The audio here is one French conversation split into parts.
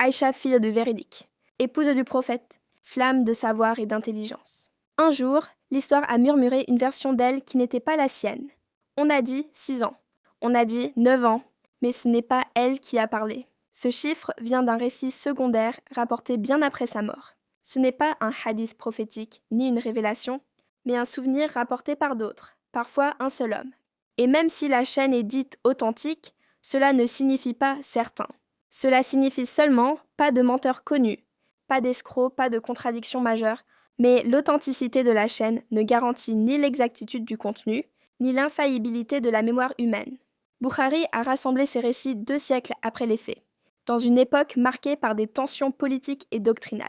Aïcha, fille de véridique, épouse du prophète, flamme de savoir et d'intelligence. Un jour, l'histoire a murmuré une version d'elle qui n'était pas la sienne. On a dit 6 ans, on a dit 9 ans, mais ce n'est pas elle qui a parlé. Ce chiffre vient d'un récit secondaire rapporté bien après sa mort. Ce n'est pas un hadith prophétique ni une révélation, mais un souvenir rapporté par d'autres, parfois un seul homme. Et même si la chaîne est dite authentique, cela ne signifie pas certain. Cela signifie seulement pas de menteur connu, pas d'escroc, pas de contradiction majeure, mais l'authenticité de la chaîne ne garantit ni l'exactitude du contenu, ni l'infaillibilité de la mémoire humaine. Bukhari a rassemblé ces récits 2 siècles après les faits, dans une époque marquée par des tensions politiques et doctrinales.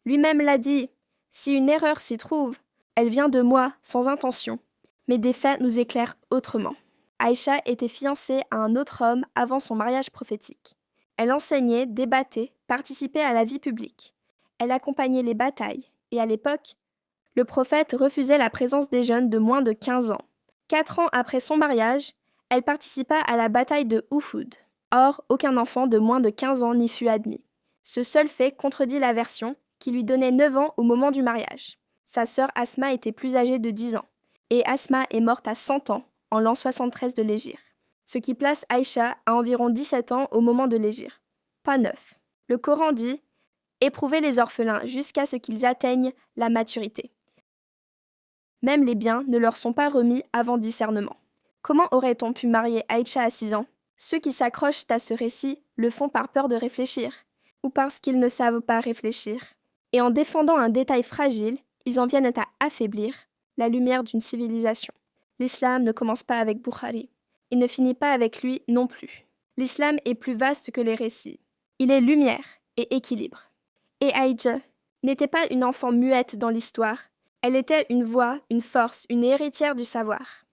Lui-même l'a dit, « Si une erreur s'y trouve, elle vient de moi sans intention, mais des faits nous éclairent autrement. » Aïcha était fiancée à un autre homme avant son mariage prophétique. Elle enseignait, débattait, participait à la vie publique. Elle accompagnait les batailles, et à l'époque, le prophète refusait la présence des jeunes de moins de 15 ans. 4 ans après son mariage, elle participa à la bataille de Uhud. Or, aucun enfant de moins de 15 ans n'y fut admis. Ce seul fait contredit la version qui lui donnait 9 ans au moment du mariage. Sa sœur Asma était plus âgée de 10 ans, et Asma est morte à 100 ans, en l'an 73 de l'Hégire, ce qui place Aïcha à environ 17 ans au moment de l'Hégire. Pas 9. Le Coran dit « Éprouvez les orphelins jusqu'à ce qu'ils atteignent la maturité. » Même les biens ne leur sont pas remis avant discernement. Comment aurait-on pu marier Aïcha à 6 ans? Ceux qui s'accrochent à ce récit le font par peur de réfléchir, ou parce qu'ils ne savent pas réfléchir. Et en défendant un détail fragile, ils en viennent à affaiblir la lumière d'une civilisation. L'islam ne commence pas avec Bukhari. Il ne finit pas avec lui non plus. L'islam est plus vaste que les récits. Il est lumière et équilibre. Et Aïcha n'était pas une enfant muette dans l'histoire. Elle était une voix, une force, une héritière du savoir.